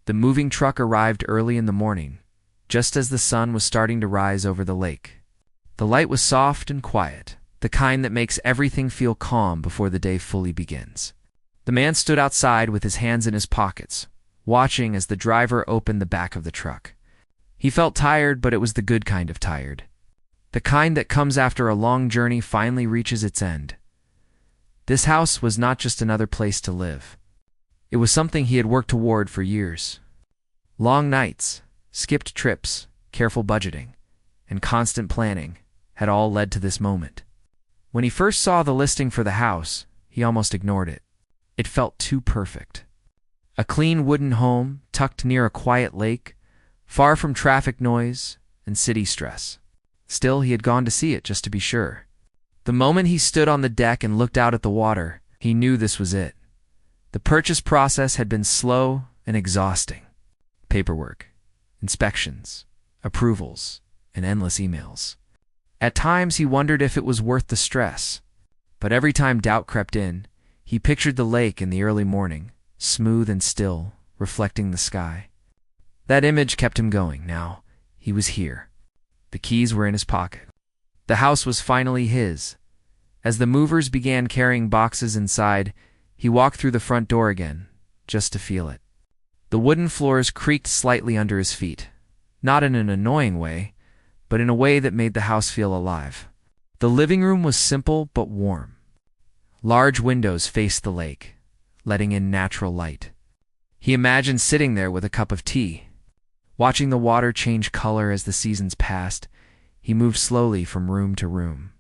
The moving truck arrived early in the morning, just as the sun was starting to rise over the lake. The light was soft and quiet, the kind that makes everything feel calm before the day fully begins. The man stood outside with his hands in his pockets, watching as the driver opened the back of the truck. He felt tired, but it was the good kind of tired. The kind that comes after a long journey finally reaches its end. This house was not just another place to live. It was something he had worked toward for years. Long nights, skipped trips, careful budgeting, and constant planning had all led to this moment. When he first saw the listing for the house, he almost ignored it. It felt too perfect. A clean wooden home tucked near a quiet lake, far from traffic noise and city stress. Still, he had gone to see it just to be sure. The moment he stood on the deck and looked out at the water, he knew this was it. The purchase process had been slow and exhausting. Paperwork, inspections, approvals, and endless emails. At times he wondered if it was worth the stress, but every time doubt crept in, he pictured the lake in the early morning, smooth and still, reflecting the sky. That image kept him going. Now, he was here. The keys were in his pocket. The house was finally his. As the movers began carrying boxes inside, he walked through the front door again, just to feel it. The wooden floors creaked slightly under his feet, not in an annoying way, but in a way that made the house feel alive. The living room was simple but warm. Large windows faced the lake, letting in natural light. He imagined sitting there with a cup of tea. Watching the water change color as the seasons passed, he moved slowly from room to room,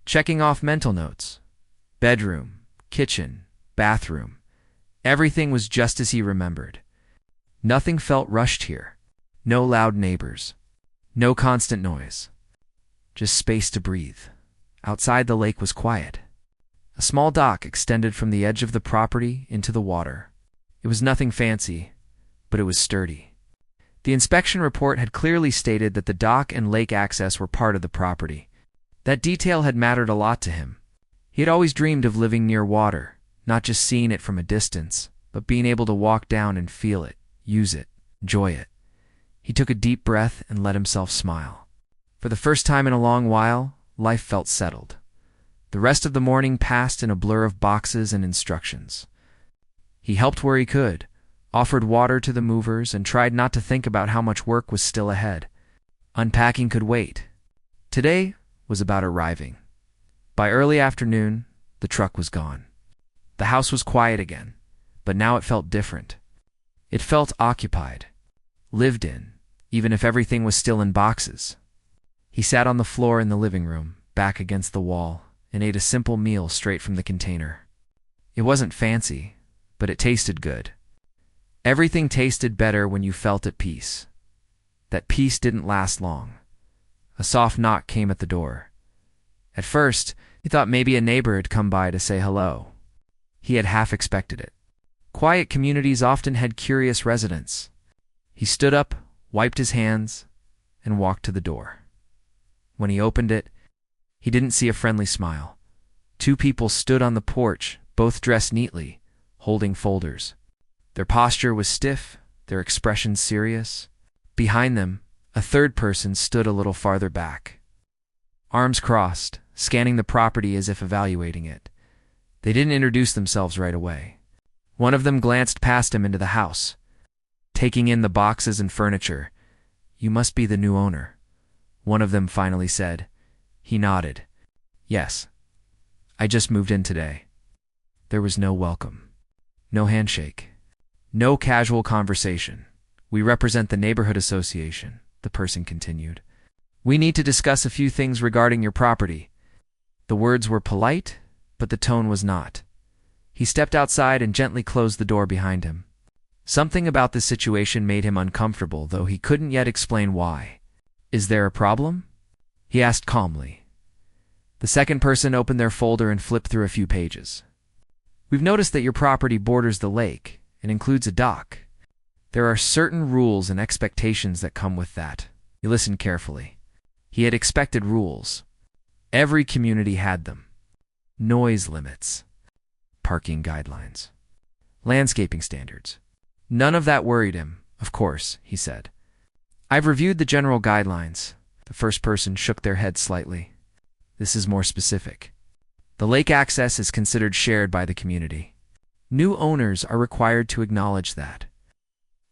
checking off mental notes. Bedroom, kitchen, bathroom. Everything was just as he remembered. Nothing felt rushed here. No loud neighbors. No constant noise. Just space to breathe. Outside, the lake was quiet. A small dock extended from the edge of the property into the water. It was nothing fancy, but it was sturdy. The inspection report had clearly stated that the dock and lake access were part of the property. That detail had mattered a lot to him. He had always dreamed of living near water, not just seeing it from a distance, but being able to walk down and feel it, use it, enjoy it. He took a deep breath and let himself smile. For the first time in a long while, life felt settled. The rest of the morning passed in a blur of boxes and instructions. He helped where he could, offered water to the movers, and tried not to think about how much work was still ahead. Unpacking could wait. Today was about arriving. By early afternoon, the truck was gone. The house was quiet again, but now it felt different. It felt occupied, lived in, even if everything was still in boxes. He sat on the floor in the living room, back against the wall, and ate a simple meal straight from the container. It wasn't fancy, but it tasted good. Everything tasted better when you felt at peace. That peace didn't last long. A soft knock came at the door. At first, he thought maybe a neighbor had come by to say hello. He had half expected it. Quiet communities often had curious residents. He stood up, wiped his hands, and walked to the door. When he opened it, he didn't see a friendly smile. Two people stood on the porch, both dressed neatly, holding folders. Their posture was stiff, their expression serious. Behind them, a third person stood a little farther back. Arms crossed, scanning the property as if evaluating it. They didn't introduce themselves right away. One of them glanced past him into the house, taking in the boxes and furniture. "You must be the new owner," one of them finally said. He nodded. "Yes. I just moved in today." There was no welcome. No handshake. No casual conversation. "We represent the neighborhood association," the person continued. "We need to discuss a few things regarding your property." The words were polite, but the tone was not. He stepped outside and gently closed the door behind him. Something about this situation made him uncomfortable, though he couldn't yet explain why. "Is there a problem?" he asked calmly. The second person opened their folder and flipped through a few pages. "We've noticed that your property borders the lake and includes a dock. There are certain rules and expectations that come with that." He listened carefully. He had expected rules. Every community had them. Noise limits, parking guidelines, landscaping standards. None of that worried him. Of course, he said. I've reviewed the general guidelines. The first person shook their head slightly. This is more specific. The lake access is considered shared by the community. New owners are required to acknowledge that.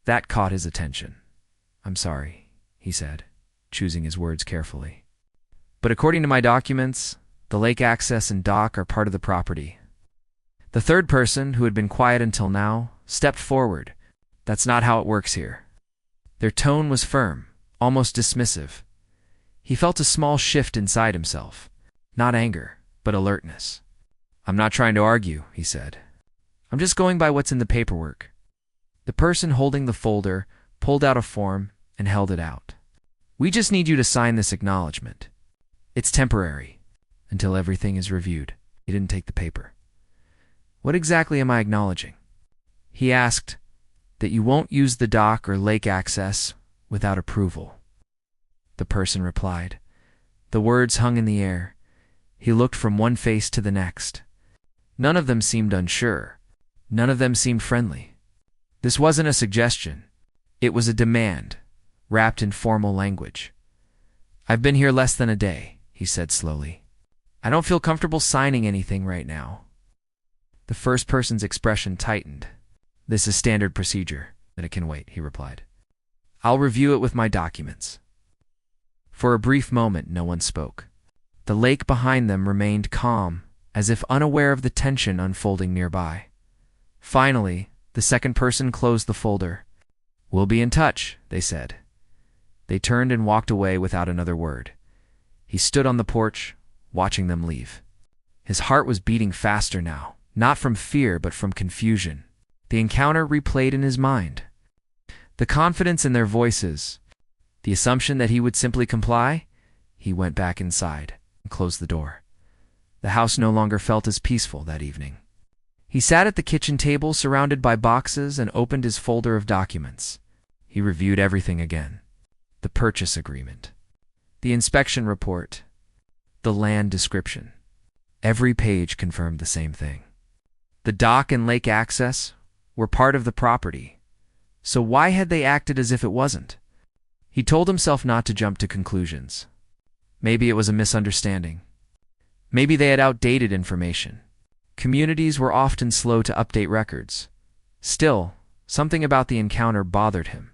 That caught his attention. I'm sorry, he said, choosing his words carefully. But according to my documents, the lake access and dock are part of the property. The third person, who had been quiet until now, stepped forward. That's not how it works here. Their tone was firm, almost dismissive. He felt a small shift inside himself. Not anger, but alertness. I'm not trying to argue, he said. I'm just going by what's in the paperwork. The person holding the folder pulled out a form and held it out. We just need you to sign this acknowledgement. It's temporary, until everything is reviewed. He didn't take the paper. What exactly am I acknowledging? He asked, that you won't use the dock or lake access without approval. The person replied. The words hung in the air. He looked from one face to the next. None of them seemed unsure. None of them seemed friendly. This wasn't a suggestion. It was a demand, wrapped in formal language. I've been here less than a day, he said slowly. I don't feel comfortable signing anything right now. The first person's expression tightened. This is standard procedure. Then it can wait, he replied. I'll review it with my documents. For a brief moment, no one spoke. The lake behind them remained calm, as if unaware of the tension unfolding nearby. Finally, the second person closed the folder. We'll be in touch, they said. They turned and walked away without another word. He stood on the porch, watching them leave. His heart was beating faster now, not from fear but from confusion. The encounter replayed in his mind. The confidence in their voices, the assumption that he would simply comply. He went back inside and closed the door. The house no longer felt as peaceful that evening. He sat at the kitchen table surrounded by boxes and opened his folder of documents. He reviewed everything again. The purchase agreement, the inspection report, the land description. Every page confirmed the same thing. The dock and lake access were part of the property, so why had they acted as if it wasn't? He told himself not to jump to conclusions. Maybe it was a misunderstanding. Maybe they had outdated information. Communities were often slow to update records. Still, something about the encounter bothered him.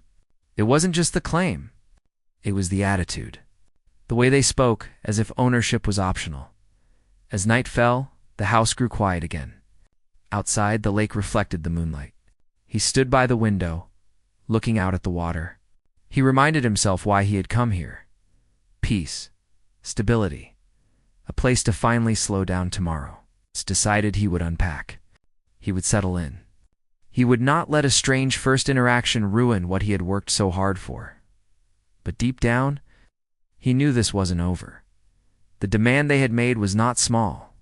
It wasn't just the claim. It was the attitude. The way they spoke, as if ownership was optional. As night fell, the house grew quiet again. Outside, the lake reflected the moonlight. He stood by the window, looking out at the water. He reminded himself why he had come here. Peace, stability, a place to finally slow down tomorrow. He decided he would unpack. He would settle in. He would not let a strange first interaction ruin what he had worked so hard for. But deep down, he knew this wasn't over. The demand they had made was not small.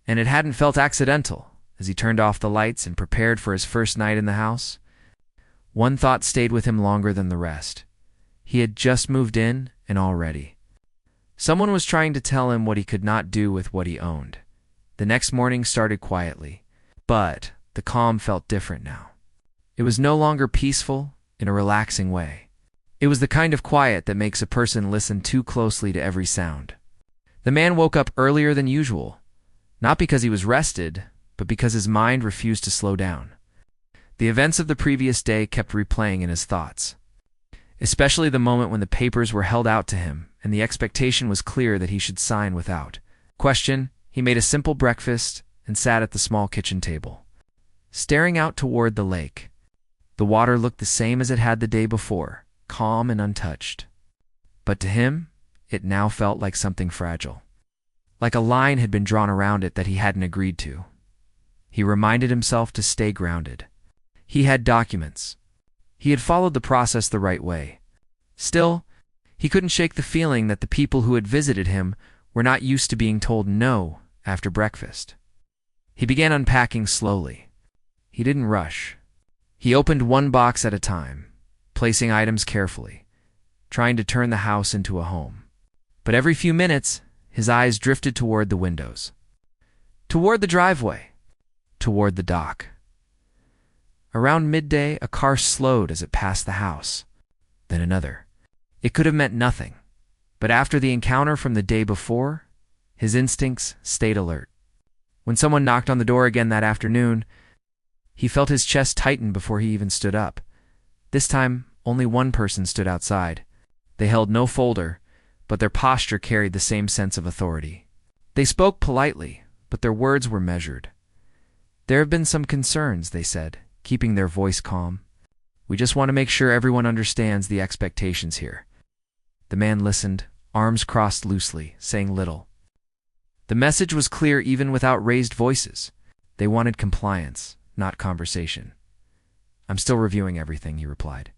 And it hadn't felt accidental. As he turned off the lights and prepared for his first night in the house, one thought stayed with him longer than the rest. He had just moved in, and already. Someone was trying to tell him what he could not do with what he owned. The next morning started quietly, but the calm felt different now. It was no longer peaceful in a relaxing way. It was the kind of quiet that makes a person listen too closely to every sound. The man woke up earlier than usual, not because he was rested, but because his mind refused to slow down. The events of the previous day kept replaying in his thoughts, especially the moment when the papers were held out to him and the expectation was clear that he should sign without question. He made a simple breakfast and sat at the small kitchen table, staring out toward the lake. The water looked the same as it had the day before, calm and untouched. But to him, it now felt like something fragile, like a line had been drawn around it that he hadn't agreed to. He reminded himself to stay grounded. He had documents. He had followed the process the right way. Still, he couldn't shake the feeling that the people who had visited him were not used to being told no after breakfast. He began unpacking slowly. He didn't rush. He opened one box at a time, placing items carefully, trying to turn the house into a home. But every few minutes, his eyes drifted toward the windows, toward the driveway, toward the dock. Around midday, a car slowed as it passed the house. Then another. It could have meant nothing, but after the encounter from the day before, his instincts stayed alert. When someone knocked on the door again that afternoon, he felt his chest tighten before he even stood up. This time, only one person stood outside. They held no folder, but their posture carried the same sense of authority. They spoke politely, but their words were measured. "There have been some concerns," they said, keeping their voice calm. "We just want to make sure everyone understands the expectations here." The man listened, arms crossed loosely, saying little. The message was clear even without raised voices. They wanted compliance, not conversation. "I'm still reviewing everything," he replied.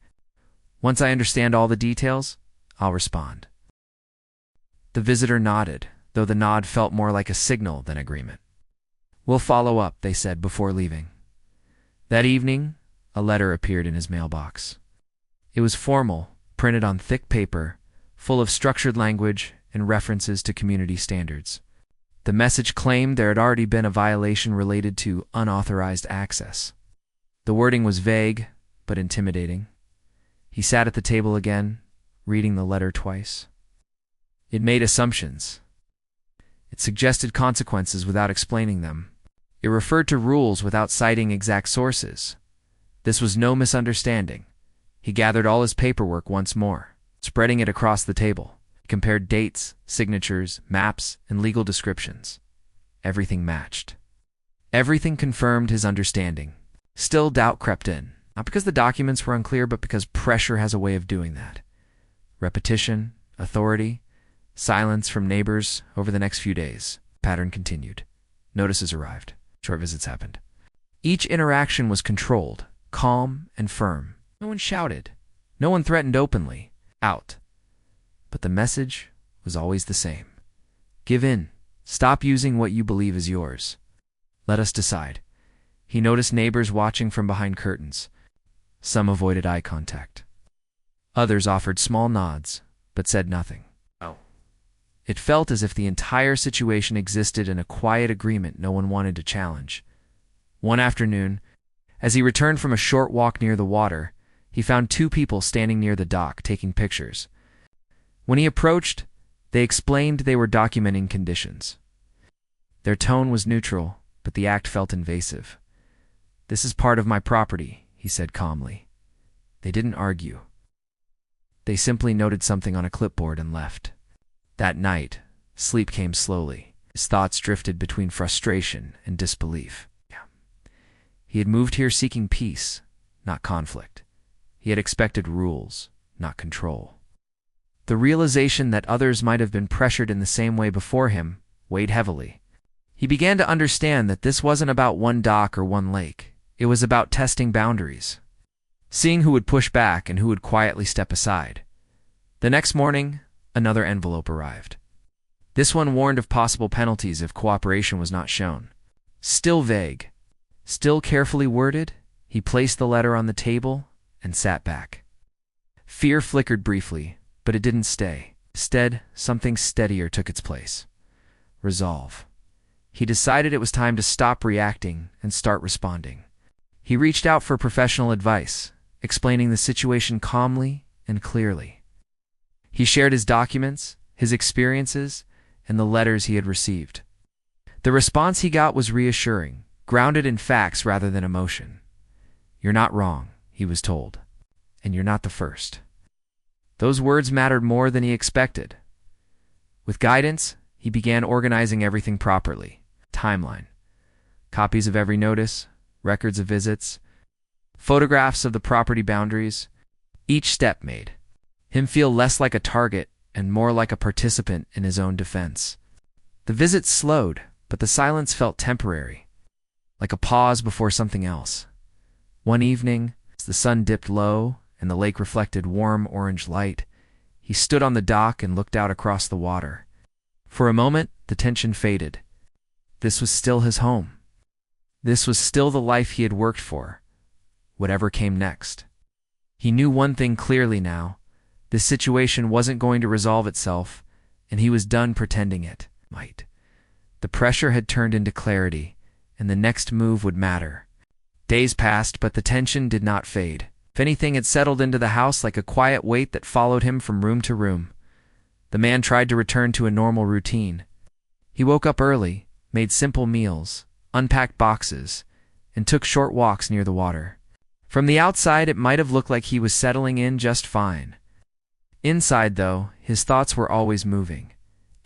"Once I understand all the details, I'll respond." The visitor nodded, though the nod felt more like a signal than agreement. "We'll follow up," they said before leaving. That evening, a letter appeared in his mailbox. It was formal, printed on thick paper, full of structured language and references to community standards. The message claimed there had already been a violation related to unauthorized access. The wording was vague, but intimidating. He sat at the table again, reading the letter twice. It made assumptions. It suggested consequences without explaining them. It referred to rules without citing exact sources. This was no misunderstanding. He gathered all his paperwork once more, spreading it across the table. He compared dates, signatures, maps, and legal descriptions. Everything matched. Everything confirmed his understanding. Still, doubt crept in, not because the documents were unclear, but because pressure has a way of doing that. Repetition, authority, silence from neighbors over the next few days. Pattern continued. Notices arrived. Short visits happened. Each interaction was controlled, calm, and firm. No one shouted. No one threatened openly. Out. But the message was always the same. Give in. Stop using what you believe is yours. Let us decide. He noticed neighbors watching from behind curtains. Some avoided eye contact. Others offered small nods, but said nothing. It felt as if the entire situation existed in a quiet agreement no one wanted to challenge. One afternoon, as he returned from a short walk near the water, he found two people standing near the dock taking pictures. When he approached, they explained they were documenting conditions. Their tone was neutral, but the act felt invasive. "This is part of my property," he said calmly. They didn't argue. They simply noted something on a clipboard and left. That night, sleep came slowly. His thoughts drifted between frustration and disbelief. He had moved here seeking peace, not conflict. He had expected rules, not control. The realization that others might have been pressured in the same way before him weighed heavily. He began to understand that this wasn't about one dock or one lake. It was about testing boundaries, seeing who would push back and who would quietly step aside. The next morning, another envelope arrived. This one warned of possible penalties if cooperation was not shown. Still vague, still carefully worded, he placed the letter on the table and sat back. Fear flickered briefly, but it didn't stay. Instead, something steadier took its place. Resolve. He decided it was time to stop reacting and start responding. He reached out for professional advice, explaining the situation calmly and clearly. He shared his documents, his experiences, and the letters he had received. The response he got was reassuring, grounded in facts rather than emotion. "You're not wrong," he was told, "and you're not the first." Those words mattered more than he expected. With guidance, he began organizing everything properly. Timeline. Copies of every notice, records of visits, photographs of the property boundaries. Each step made him feel less like a target and more like a participant in his own defense. The visits slowed, but the silence felt temporary, like a pause before something else. One evening, as the sun dipped low and the lake reflected warm orange light, he stood on the dock and looked out across the water. For a moment, the tension faded. This was still his home. This was still the life he had worked for, whatever came next. He knew one thing clearly now. This situation wasn't going to resolve itself, and he was done pretending it might. The pressure had turned into clarity, and the next move would matter. Days passed, but the tension did not fade. If anything, it settled into the house like a quiet weight that followed him from room to room. The man tried to return to a normal routine. He woke up early, made simple meals, unpacked boxes, and took short walks near the water. From the outside, it might have looked like he was settling in just fine. Inside, though, his thoughts were always moving.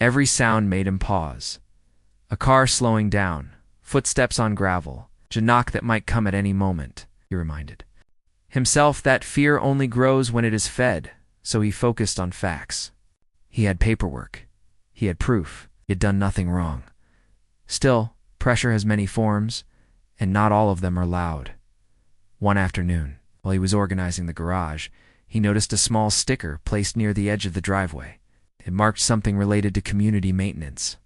Every sound made him pause. A car slowing down, footsteps on gravel, a knock that might come at any moment, he reminded himself that fear only grows when it is fed, so he focused on facts. He had paperwork. He had proof. He had done nothing wrong. Still, pressure has many forms, and not all of them are loud. One afternoon, while he was organizing the garage, he noticed a small sticker placed near the edge of the driveway. It marked something related to community maintenance.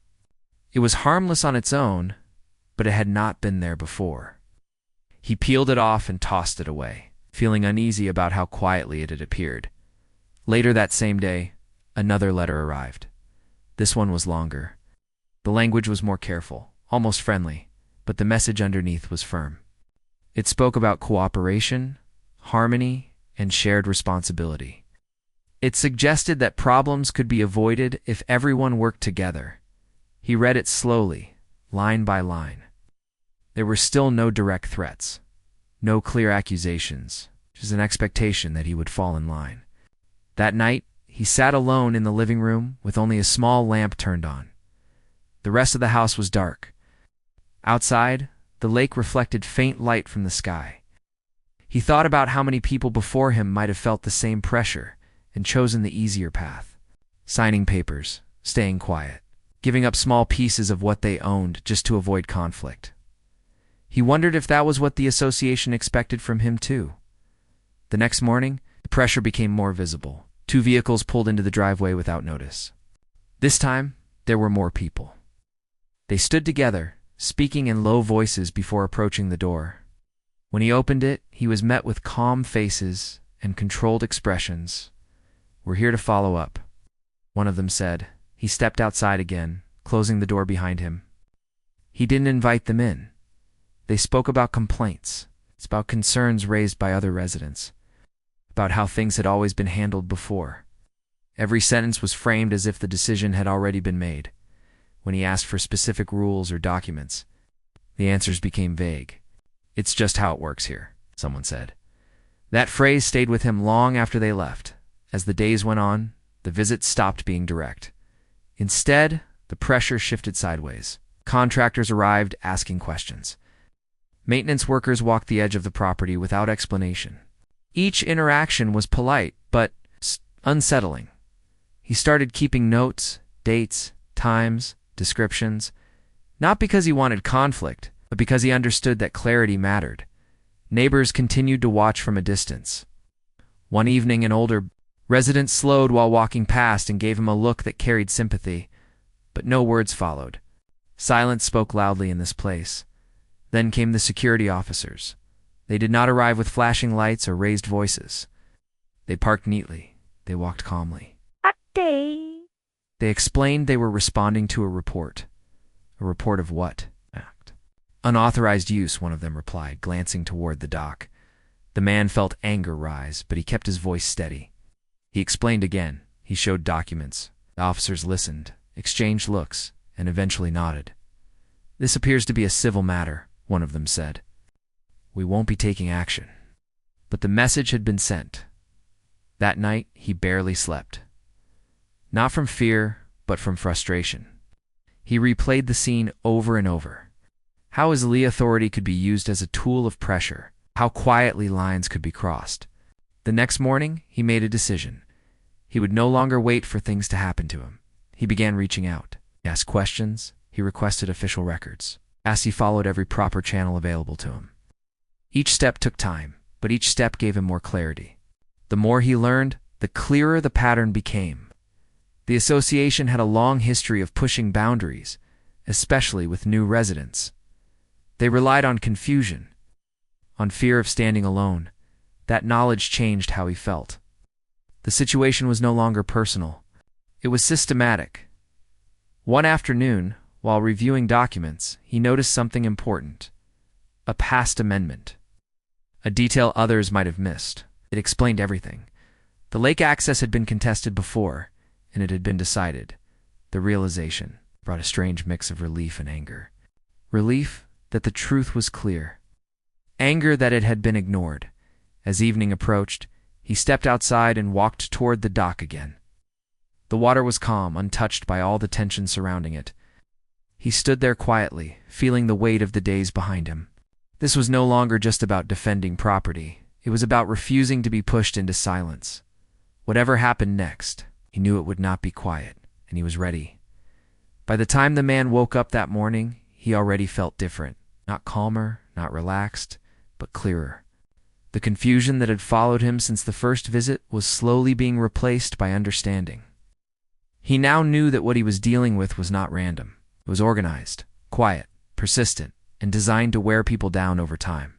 It was harmless on its own, but it had not been there before. He peeled it off and tossed it away, feeling uneasy about how quietly it had appeared. Later that same day, another letter arrived. This one was longer. The language was more careful, almost friendly, but the message underneath was firm. It spoke about cooperation, harmony, and shared responsibility. It suggested that problems could be avoided if everyone worked together. He read it slowly, line by line. There were still no direct threats, no clear accusations, just an expectation that he would fall in line. That night, he sat alone in the living room with only a small lamp turned on. The rest of the house was dark. Outside, the lake reflected faint light from the sky. He thought about how many people before him might have felt the same pressure and chosen the easier path, signing papers, staying quiet, giving up small pieces of what they owned just to avoid conflict. He wondered if that was what the association expected from him too. The next morning, the pressure became more visible. 2 vehicles pulled into the driveway without notice. This time, there were more people. They stood together, speaking in low voices before approaching the door. When he opened it, he was met with calm faces and controlled expressions. "We're here to follow up," one of them said. He stepped outside again, closing the door behind him. He didn't invite them in. They spoke about complaints. It's about concerns raised by other residents, about how things had always been handled before. Every sentence was framed as if the decision had already been made. When he asked for specific rules or documents, the answers became vague. "It's just how it works here," someone said. That phrase stayed with him long after they left. As the days went on, the visits stopped being direct. Instead, the pressure shifted sideways. Contractors arrived asking questions. Maintenance workers walked the edge of the property without explanation. Each interaction was polite, but unsettling. He started keeping notes, dates, times, descriptions, not because he wanted conflict, but because he understood that clarity mattered. Neighbors continued to watch from a distance. One evening, an older resident slowed while walking past and gave him a look that carried sympathy, but no words followed. Silence spoke loudly in this place. Then came the security officers. They did not arrive with flashing lights or raised voices. They parked neatly. They walked calmly. They explained they were responding to a report. A report of what? Unauthorized use, one of them replied, glancing toward the dock. The man felt anger rise, but he kept his voice steady. He explained again. He showed documents. The officers listened, exchanged looks, and eventually nodded. "This appears to be a civil matter," one of them said. "We won't be taking action." But the message had been sent. That night, he barely slept. Not from fear, but from frustration. He replayed the scene over and over. How his Lee authority could be used as a tool of pressure, how quietly lines could be crossed. The next morning, he made a decision. He would no longer wait for things to happen to him. He began reaching out. He asked questions. He requested official records. As he followed every proper channel available to him. Each step took time, but each step gave him more clarity. The more he learned, the clearer the pattern became. The association had a long history of pushing boundaries, especially with new residents. They relied on confusion, on fear of standing alone. That knowledge changed how he felt. The situation was no longer personal. It was systematic. One afternoon, while reviewing documents, he noticed something important. A past amendment. a detail others might have missed. It explained everything. The lake access had been contested before, and it had been decided. The realization brought a strange mix of relief and anger. Relief that the truth was clear. Anger that it had been ignored. As evening approached, he stepped outside and walked toward the dock again. The water was calm, untouched by all the tension surrounding it. He stood there quietly, feeling the weight of the days behind him. This was no longer just about defending property. It was about refusing to be pushed into silence. Whatever happened next, he knew it would not be quiet, and he was ready. By the time the man woke up that morning, he already felt different. Not calmer, not relaxed, but clearer. The confusion that had followed him since the first visit was slowly being replaced by understanding. He now knew that what he was dealing with was not random. It was organized, quiet, persistent, and designed to wear people down over time.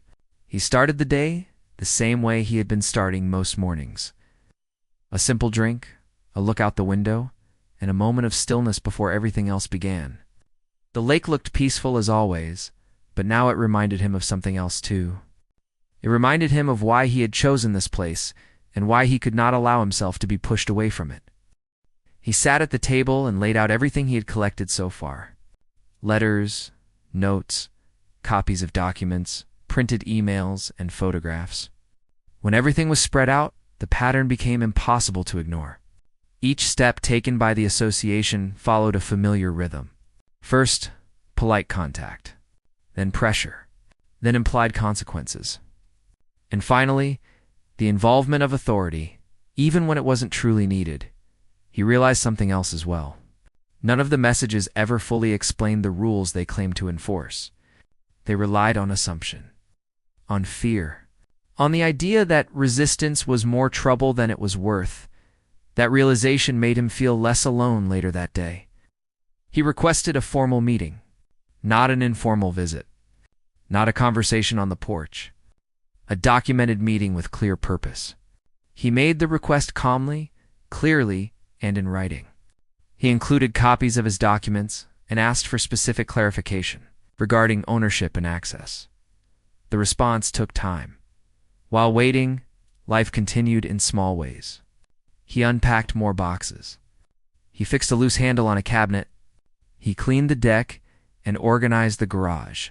He started the day the same way he had been starting most mornings. A simple drink, a look out the window, and a moment of stillness before everything else began. The lake looked peaceful as always, but now it reminded him of something else too. It reminded him of why he had chosen this place and why he could not allow himself to be pushed away from it. He sat at the table and laid out everything he had collected so far. Letters, notes, copies of documents, printed emails, and photographs. When everything was spread out, the pattern became impossible to ignore. Each step taken by the association followed a familiar rhythm. First, polite contact, then pressure, then implied consequences. And finally, the involvement of authority, even when it wasn't truly needed. He realized something else as well. None of the messages ever fully explained the rules they claimed to enforce. They relied on assumption, on fear, on the idea that resistance was more trouble than it was worth. That realization made him feel less alone later that day. He requested a formal meeting, not an informal visit, not a conversation on the porch, a documented meeting with clear purpose. He made the request calmly, clearly, and in writing. He included copies of his documents and asked for specific clarification regarding ownership and access. The response took time. While waiting, life continued in small ways. He unpacked more boxes. He fixed a loose handle on a cabinet. He cleaned the deck and organized the garage.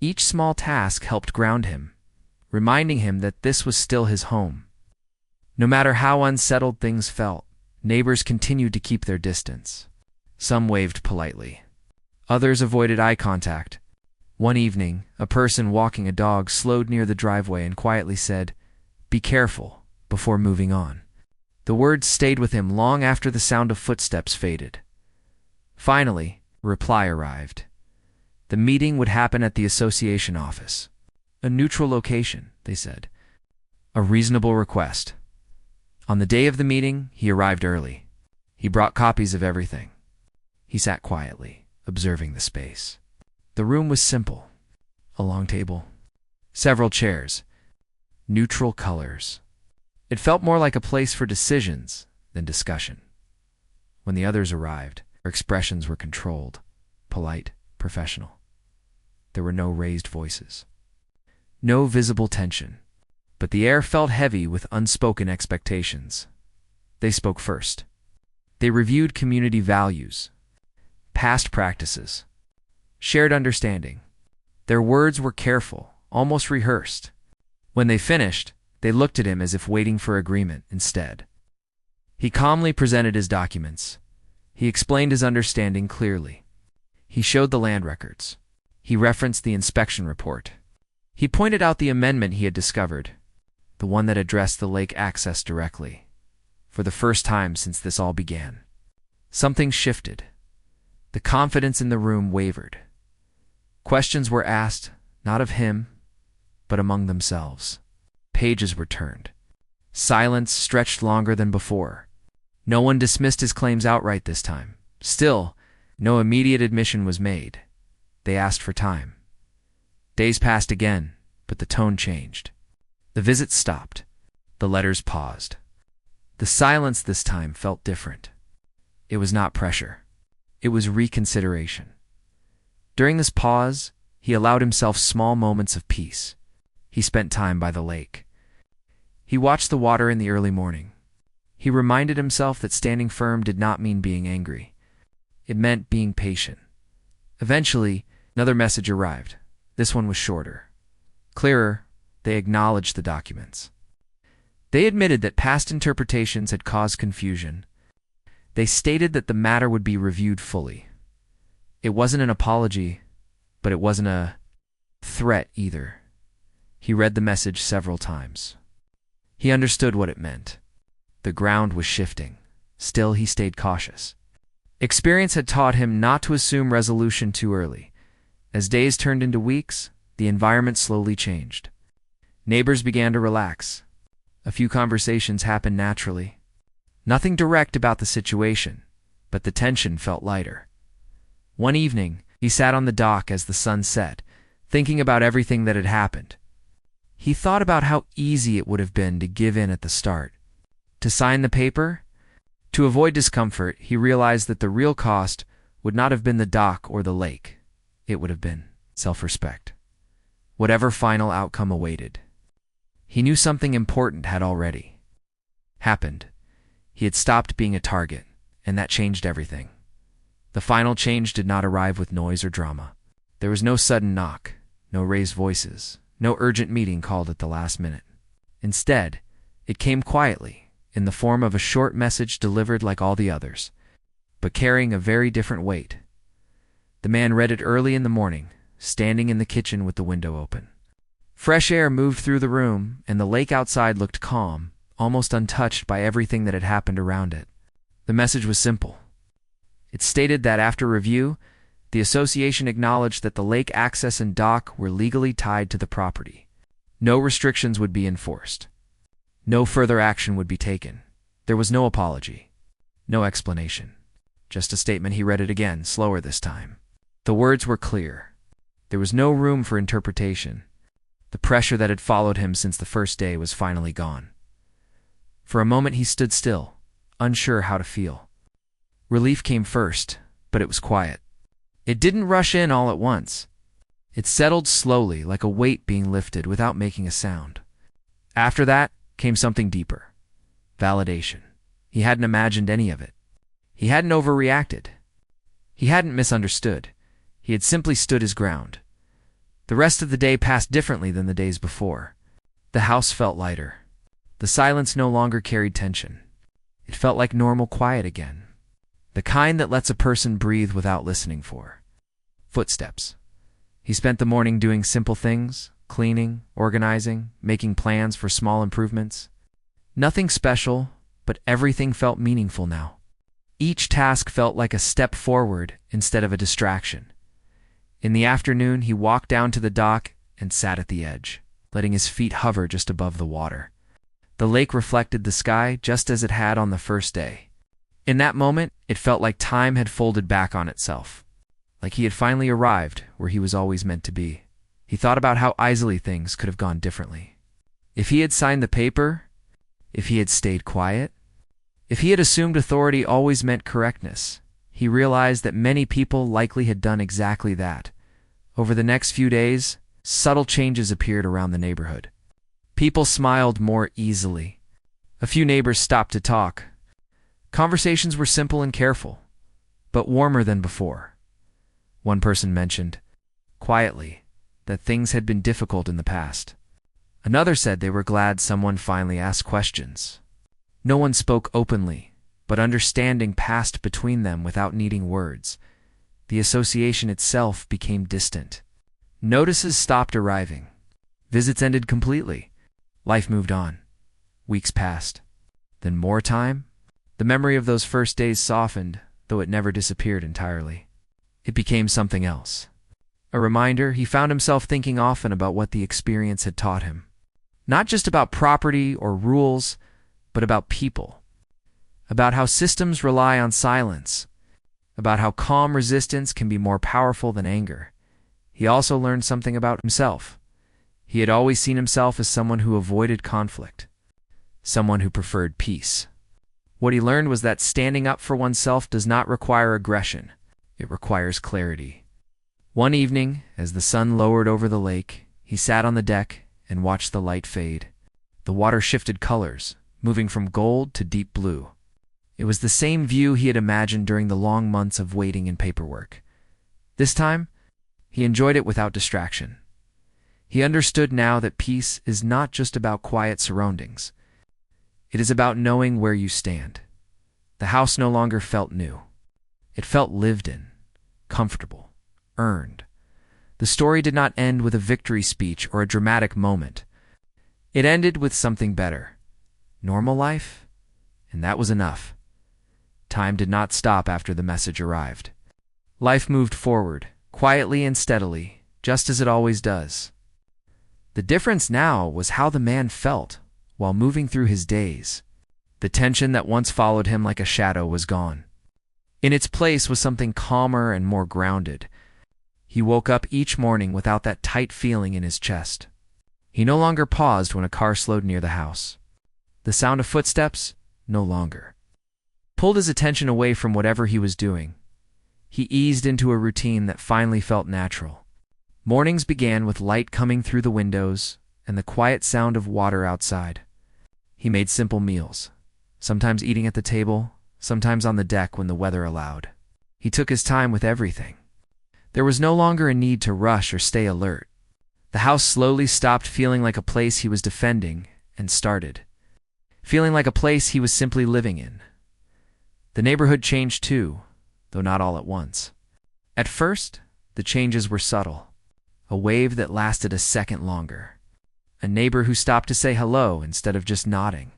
Each small task helped ground him, reminding him that this was still his home. No matter how unsettled things felt, neighbors continued to keep their distance. Some waved politely. Others avoided eye contact. One evening, a person walking a dog slowed near the driveway and quietly said, "Be careful," before moving on. The words stayed with him long after the sound of footsteps faded. Finally, a reply arrived. The meeting would happen at the association office. A neutral location, they said. A reasonable request. On the day of the meeting, he arrived early. He brought copies of everything. He sat quietly, observing the space. The room was simple. A long table, several chairs, neutral colors. It felt more like a place for decisions than discussion. When the others arrived, their expressions were controlled, polite, professional. There were no raised voices, no visible tension, but the air felt heavy with unspoken expectations. They spoke first. They reviewed community values, past practices, shared understanding. Their words were careful, almost rehearsed. When they finished, they looked at him as if waiting for agreement instead. He calmly presented his documents. He explained his understanding clearly. He showed the land records. He referenced the inspection report. He pointed out the amendment he had discovered, the one that addressed the lake access directly. For the first time since this all began, something shifted. The confidence in the room wavered. Questions were asked, not of him, but among themselves. Pages were turned. Silence stretched longer than before. No one dismissed his claims outright this time. Still, no immediate admission was made. They asked for time. Days passed again, but the tone changed. The visits stopped. The letters paused. The silence this time felt different. It was not pressure. It was reconsideration. During this pause, he allowed himself small moments of peace. He spent time by the lake. He watched the water in the early morning. He reminded himself that standing firm did not mean being angry. It meant being patient. Eventually, another message arrived. This one was shorter. Clearer, they acknowledged the documents. They admitted that past interpretations had caused confusion. They stated that the matter would be reviewed fully. It wasn't an apology, but it wasn't a threat either. He read the message several times. He understood what it meant. The ground was shifting. Still, he stayed cautious. Experience had taught him not to assume resolution too early. As days turned into weeks, the environment slowly changed. Neighbors began to relax. A few conversations happened naturally. Nothing direct about the situation, but the tension felt lighter. One evening, he sat on the dock as the sun set, thinking about everything that had happened. He thought about how easy it would have been to give in at the start. To sign the paper? To avoid discomfort, he realized that the real cost would not have been the dock or the lake. It would have been self-respect. Whatever final outcome awaited. He knew something important had already happened. He had stopped being a target, and that changed everything. The final change did not arrive with noise or drama. There was no sudden knock, no raised voices, no urgent meeting called at the last minute. Instead, it came quietly, in the form of a short message delivered like all the others, but carrying a very different weight. The man read it early in the morning, standing in the kitchen with the window open. Fresh air moved through the room, and the lake outside looked calm, almost untouched by everything that had happened around it. The message was simple. It stated that after review, the association acknowledged that the lake access and dock were legally tied to the property. No restrictions would be enforced. No further action would be taken. There was no apology, no explanation. Just a statement. He read it again, slower this time. The words were clear. There was no room for interpretation. The pressure that had followed him since the first day was finally gone. For a moment he stood still, unsure how to feel. Relief came first, but it was quiet. It didn't rush in all at once. It settled slowly, like a weight being lifted without making a sound. After that came something deeper. Validation. He hadn't imagined any of it. He hadn't overreacted. He hadn't misunderstood. He had simply stood his ground. The rest of the day passed differently than the days before. The house felt lighter. The silence no longer carried tension. It felt like normal quiet again. The kind that lets a person breathe without listening for. Footsteps. He spent the morning doing simple things, cleaning, organizing, making plans for small improvements. Nothing special, but everything felt meaningful now. Each task felt like a step forward instead of a distraction. In the afternoon, he walked down to the dock and sat at the edge, letting his feet hover just above the water. The lake reflected the sky just as it had on the first day. In that moment, it felt like time had folded back on itself, like he had finally arrived where he was always meant to be. He thought about how easily things could have gone differently. If he had signed the paper, if he had stayed quiet, if he had assumed authority always meant correctness, he realized that many people likely had done exactly that. Over the next few days, subtle changes appeared around the neighborhood. People smiled more easily. A few neighbors stopped to talk. Conversations were simple and careful, but warmer than before. One person mentioned, quietly, that things had been difficult in the past. Another said they were glad someone finally asked questions. No one spoke openly, but understanding passed between them without needing words. The association itself became distant. Notices stopped arriving. Visits ended completely. Life moved on. Weeks passed. Then more time. The memory of those first days softened, though it never disappeared entirely. It became something else. A reminder. He found himself thinking often about what the experience had taught him. Not just about property or rules, but about people. About how systems rely on silence. About how calm resistance can be more powerful than anger. He also learned something about himself. He had always seen himself as someone who avoided conflict, someone who preferred peace. What he learned was that standing up for oneself does not require aggression. It requires clarity. One evening, as the sun lowered over the lake, he sat on the deck and watched the light fade. The water shifted colors, moving from gold to deep blue. It was the same view he had imagined during the long months of waiting and paperwork. This time, he enjoyed it without distraction. He understood now that peace is not just about quiet surroundings. It is about knowing where you stand. The house no longer felt new. It felt lived in, comfortable, earned. The story did not end with a victory speech or a dramatic moment. It ended with something better. Normal life? And that was enough. Time did not stop after the message arrived. Life moved forward, quietly and steadily, just as it always does. The difference now was how the man felt while moving through his days. The tension that once followed him like a shadow was gone. In its place was something calmer and more grounded. He woke up each morning without that tight feeling in his chest. He no longer paused when a car slowed near the house. The sound of footsteps, no longer, pulled his attention away from whatever he was doing. He eased into a routine that finally felt natural. Mornings began with light coming through the windows and the quiet sound of water outside. He made simple meals, sometimes eating at the table, sometimes on the deck when the weather allowed. He took his time with everything. There was no longer a need to rush or stay alert. The house slowly stopped feeling like a place he was defending and started feeling like a place he was simply living in. The neighborhood changed too, though not all at once. At first, the changes were subtle. A wave that lasted a second longer. A neighbor who stopped to say hello instead of just nodding.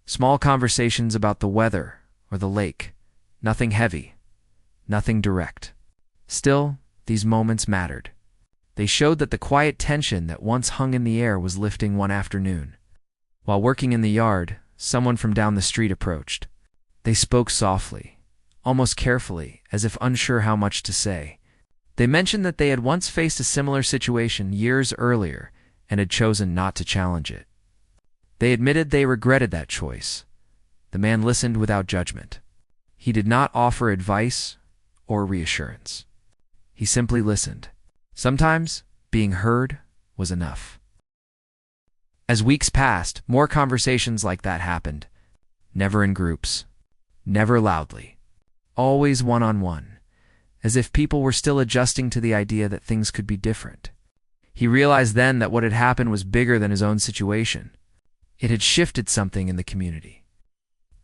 Small conversations about the weather or the lake. Nothing heavy. Nothing direct. Still, these moments mattered. They showed that the quiet tension that once hung in the air was lifting one afternoon. While working in the yard, someone from down the street approached. They spoke softly, almost carefully, as if unsure how much to say. They mentioned that they had once faced a similar situation years earlier and had chosen not to challenge it. They admitted they regretted that choice. The man listened without judgment. He did not offer advice or reassurance. He simply listened. Sometimes being heard was enough. As weeks passed, more conversations like that happened. Never in groups. Never loudly. Always one-on-one. As if people were still adjusting to the idea that things could be different. He realized then that what had happened was bigger than his own situation. It had shifted something in the community.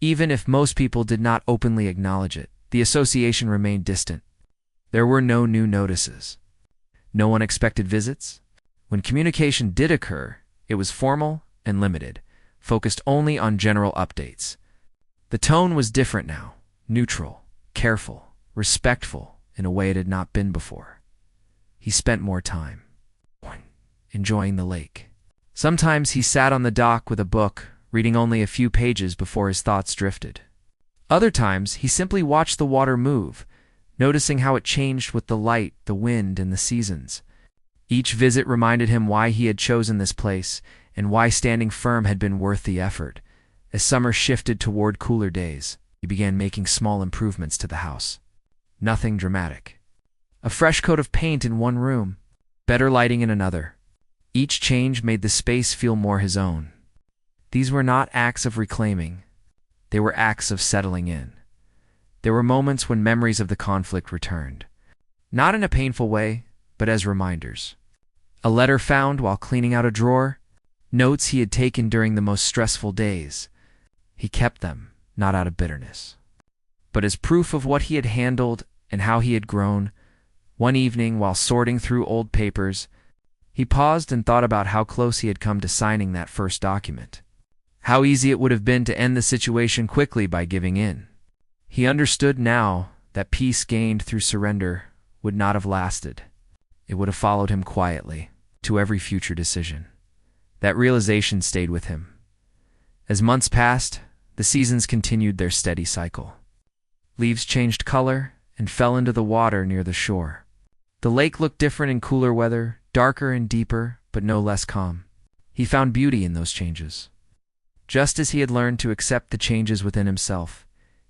Even if most people did not openly acknowledge it, the association remained distant. There were no new notices. No unexpected visits. When communication did occur, it was formal and limited, focused only on general updates. The tone was different now, neutral, careful, respectful in a way it had not been before. He spent more time enjoying the lake. Sometimes he sat on the dock with a book, reading only a few pages before his thoughts drifted. Other times, he simply watched the water move, noticing how it changed with the light, the wind, and the seasons. Each visit reminded him why he had chosen this place and why standing firm had been worth the effort. As summer shifted toward cooler days, he began making small improvements to the house. Nothing dramatic. A fresh coat of paint in one room, better lighting in another. Each change made the space feel more his own. These were not acts of reclaiming. They were acts of settling in. There were moments when memories of the conflict returned. Not in a painful way, but as reminders. A letter found while cleaning out a drawer, notes he had taken during the most stressful days. He kept them, not out of bitterness, but as proof of what he had handled and how he had grown. One evening, while sorting through old papers, he paused and thought about how close he had come to signing that first document. How easy it would have been to end the situation quickly by giving in. He understood now that peace gained through surrender would not have lasted. It would have followed him quietly to every future decision. That realization stayed with him. As months passed, the seasons continued their steady cycle. Leaves changed color and fell into the water near the shore. The lake looked different in cooler weather, darker and deeper, but no less calm. He found beauty in those changes. Just as he had learned to accept the changes within himself,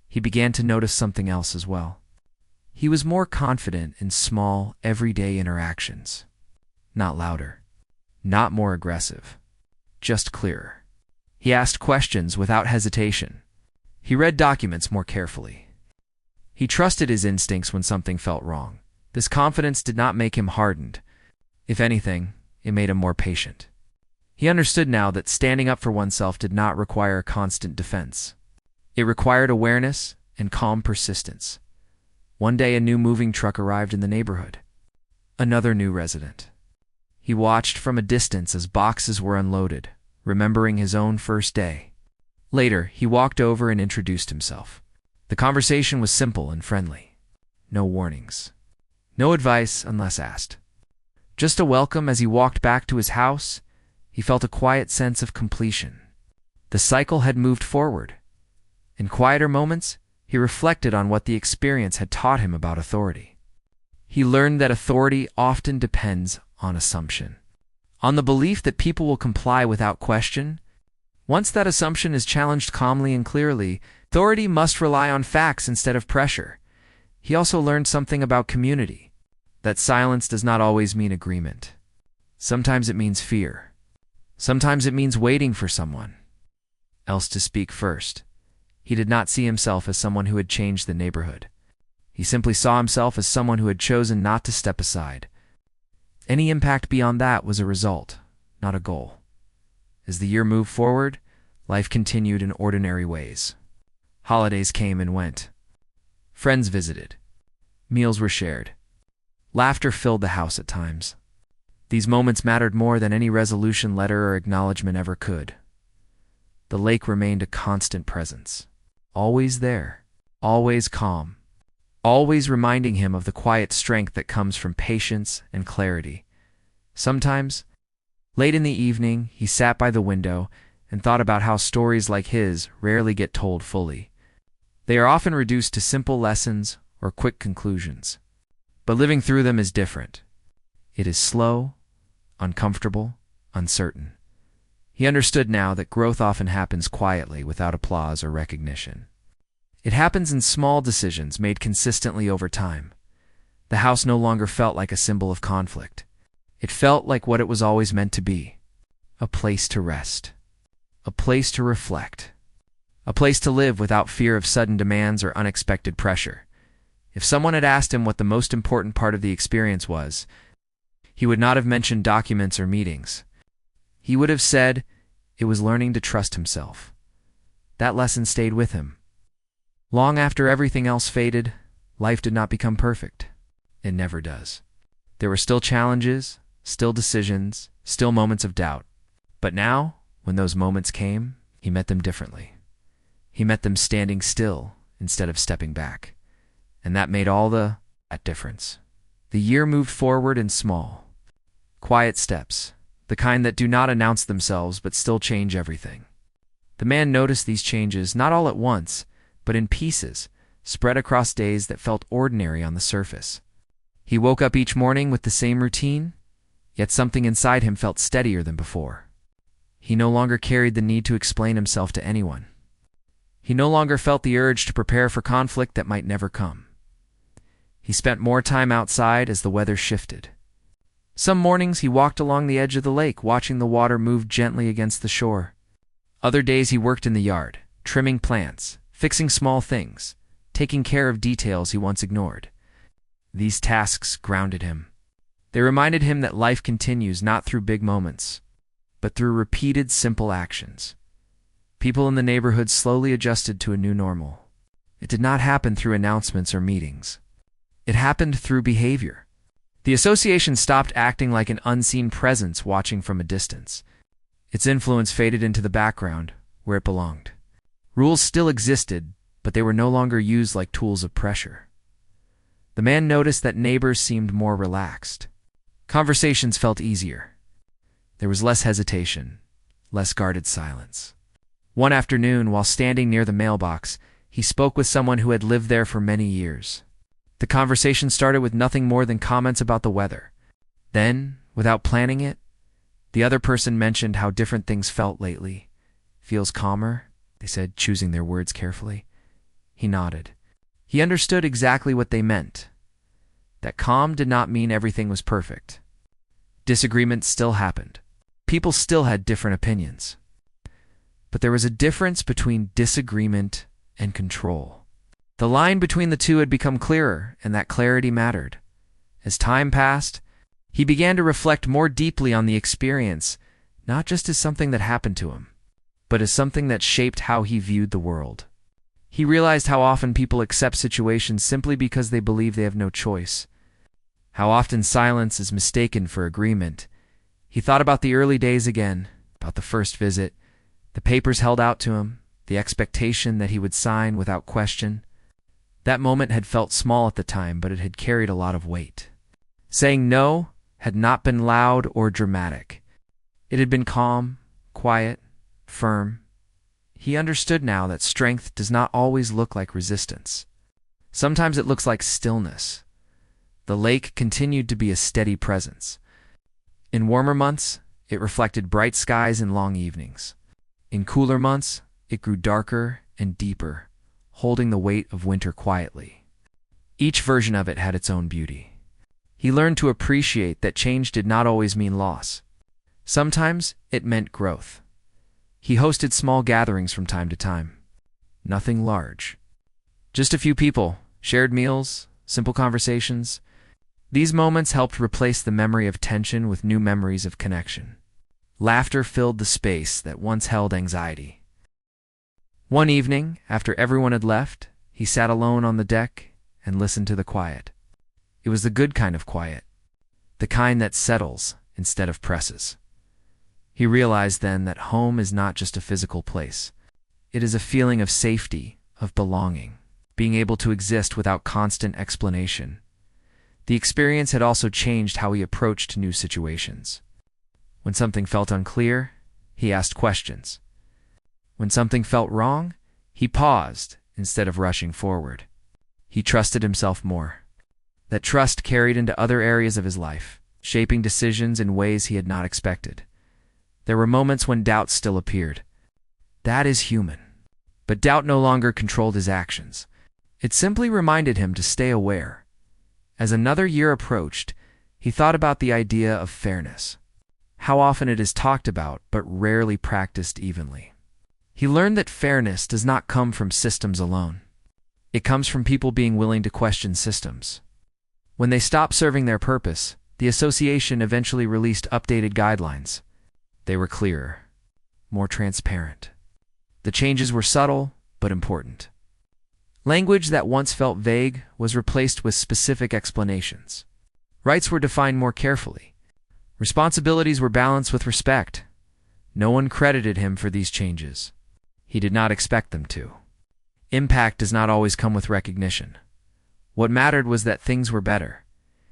he began to notice something else as well. He was more confident in small, everyday interactions. Not louder. Not more aggressive. just clearer. He asked questions without hesitation. He read documents more carefully. He trusted his instincts when something felt wrong. This confidence did not make him hardened. If anything, it made him more patient. He understood now that standing up for oneself did not require constant defense. It required awareness and calm persistence. One day, a new moving truck arrived in the neighborhood. Another new resident. He watched from a distance as boxes were unloaded, remembering his own first day. Later, he walked over and introduced himself. The conversation was simple and friendly. No warnings. No advice unless asked. Just a welcome. As he walked back to his house, he felt a quiet sense of completion. The cycle had moved forward. In quieter moments, he reflected on what the experience had taught him about authority. He learned that authority often depends on assumption, on the belief that people will comply without question. Once that assumption is challenged calmly and clearly, authority must rely on facts instead of pressure. He also learned something about community, that silence does not always mean agreement. Sometimes it means fear. Sometimes it means waiting for someone else to speak first. He did not see himself as someone who had changed the neighborhood. He simply saw himself as someone who had chosen not to step aside. Any impact beyond that was a result, not a goal. As the year moved forward, life continued in ordinary ways. Holidays came and went. Friends visited. Meals were shared. Laughter filled the house at times. These moments mattered more than any resolution letter or acknowledgement ever could. The lake remained a constant presence. Always there, always calm, always reminding him of the quiet strength that comes from patience and clarity. Sometimes, late in the evening, he sat by the window and thought about how stories like his rarely get told fully. They are often reduced to simple lessons or quick conclusions. But living through them is different. It is slow, uncomfortable, uncertain. He understood now that growth often happens quietly without applause or recognition. It happens in small decisions made consistently over time. The house no longer felt like a symbol of conflict. It felt like what it was always meant to be: a place to rest, a place to reflect, a place to live without fear of sudden demands or unexpected pressure. If someone had asked him what the most important part of the experience was, he would not have mentioned documents or meetings. He would have said it was learning to trust himself. That lesson stayed with him. Long after everything else faded, life did not become perfect. It never does. There were still challenges, still decisions, still moments of doubt. But now, when those moments came, he met them differently. He met them standing still instead of stepping back. And that made all that difference. The year moved forward in small, quiet steps, the kind that do not announce themselves but still change everything. The man noticed these changes not all at once, but in pieces, spread across days that felt ordinary on the surface. He woke up each morning with the same routine, yet something inside him felt steadier than before. He no longer carried the need to explain himself to anyone. He no longer felt the urge to prepare for conflict that might never come. He spent more time outside as the weather shifted. Some mornings he walked along the edge of the lake, watching the water move gently against the shore. Other days he worked in the yard, trimming plants, fixing small things, taking care of details he once ignored. These tasks grounded him. They reminded him that life continues not through big moments, but through repeated simple actions. People in the neighborhood slowly adjusted to a new normal. It did not happen through announcements or meetings. It happened through behavior. The association stopped acting like an unseen presence watching from a distance. Its influence faded into the background, where it belonged. Rules still existed, but they were no longer used like tools of pressure. The man noticed that neighbors seemed more relaxed. Conversations felt easier. There was less hesitation, less guarded silence. One afternoon, while standing near the mailbox, he spoke with someone who had lived there for many years. The conversation started with nothing more than comments about the weather. Then, without planning it, the other person mentioned how different things felt lately. "Feels calmer," they said, choosing their words carefully. He nodded. He understood exactly what they meant. That calm did not mean everything was perfect. Disagreements still happened. People still had different opinions. But there was a difference between disagreement and control. The line between the two had become clearer, and that clarity mattered. As time passed, he began to reflect more deeply on the experience, not just as something that happened to him, but as something that shaped how he viewed the world. He realized how often people accept situations simply because they believe they have no choice. How often silence is mistaken for agreement. He thought about the early days again, about the first visit, the papers held out to him, the expectation that he would sign without question. That moment had felt small at the time, but it had carried a lot of weight. Saying no had not been loud or dramatic. It had been calm, quiet, firm. He understood now that strength does not always look like resistance. Sometimes it looks like stillness. The lake continued to be a steady presence. In warmer months, it reflected bright skies and long evenings. In cooler months, it grew darker and deeper, holding the weight of winter quietly. Each version of it had its own beauty. He learned to appreciate that change did not always mean loss. Sometimes it meant growth. He hosted small gatherings from time to time. Nothing large. Just a few people, shared meals, simple conversations. These moments helped replace the memory of tension with new memories of connection. Laughter filled the space that once held anxiety. One evening, after everyone had left, he sat alone on the deck and listened to the quiet. It was the good kind of quiet, the kind that settles instead of presses. He realized then that home is not just a physical place. It is a feeling of safety, of belonging, being able to exist without constant explanation. The experience had also changed how he approached new situations. When something felt unclear, he asked questions. When something felt wrong, he paused instead of rushing forward. He trusted himself more. That trust carried into other areas of his life, shaping decisions in ways he had not expected. There were moments when doubt still appeared. That is human. But doubt no longer controlled his actions. It simply reminded him to stay aware. As another year approached, he thought about the idea of fairness. How often it is talked about, but rarely practiced evenly. He learned that fairness does not come from systems alone. It comes from people being willing to question systems. When they stopped serving their purpose, the association eventually released updated guidelines. They were clearer, more transparent. The changes were subtle, but important. Language that once felt vague was replaced with specific explanations. Rights were defined more carefully. Responsibilities were balanced with respect. No one credited him for these changes. He did not expect them to. Impact does not always come with recognition. What mattered was that things were better.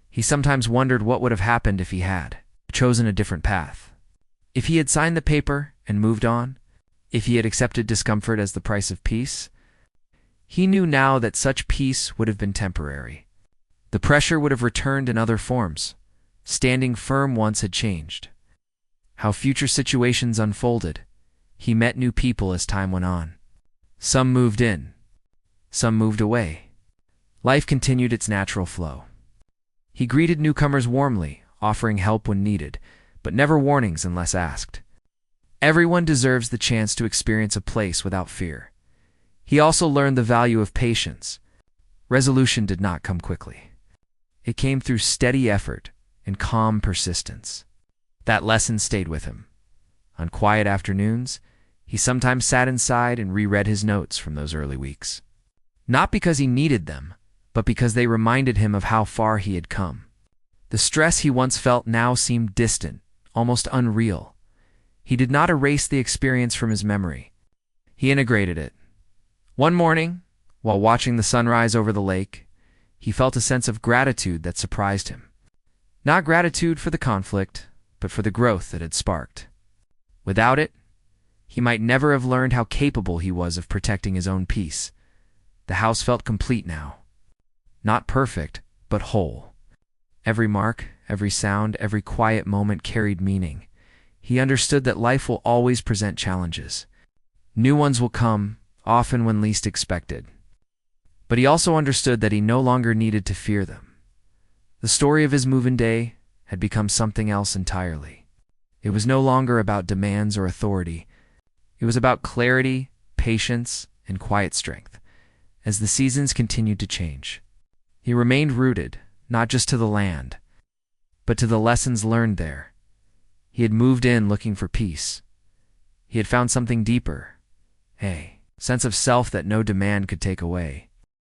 He sometimes wondered what would have happened if he had chosen a different path. If he had signed the paper and moved on, if he had accepted discomfort as the price of peace. He knew now that such peace would have been temporary. The pressure would have returned in other forms. Standing firm once had changed. How future situations unfolded. He met new people as time went on. Some moved in. Some moved away. Life continued its natural flow. He greeted newcomers warmly, offering help when needed, but never warnings unless asked. Everyone deserves the chance to experience a place without fear. He also learned the value of patience. Resolution did not come quickly. It came through steady effort and calm persistence. That lesson stayed with him. On quiet afternoons, he sometimes sat inside and reread his notes from those early weeks. Not because he needed them, but because they reminded him of how far he had come. The stress he once felt now seemed distant, almost unreal. He did not erase the experience from his memory. He integrated it. One morning, while watching the sunrise over the lake, he felt a sense of gratitude that surprised him. Not gratitude for the conflict, but for the growth it had sparked. Without it, he might never have learned how capable he was of protecting his own peace. The house felt complete now. Not perfect, but whole. Every mark, every sound, every quiet moment carried meaning. He understood that life will always present challenges. New ones will come, often when least expected. But he also understood that he no longer needed to fear them. The story of his move-in day had become something else entirely. It was no longer about demands or authority. It was about clarity, patience, and quiet strength. As the seasons continued to change, he remained rooted, not just to the land, but to the lessons learned there. He had moved in looking for peace. He had found something deeper, a sense of self that no demand could take away.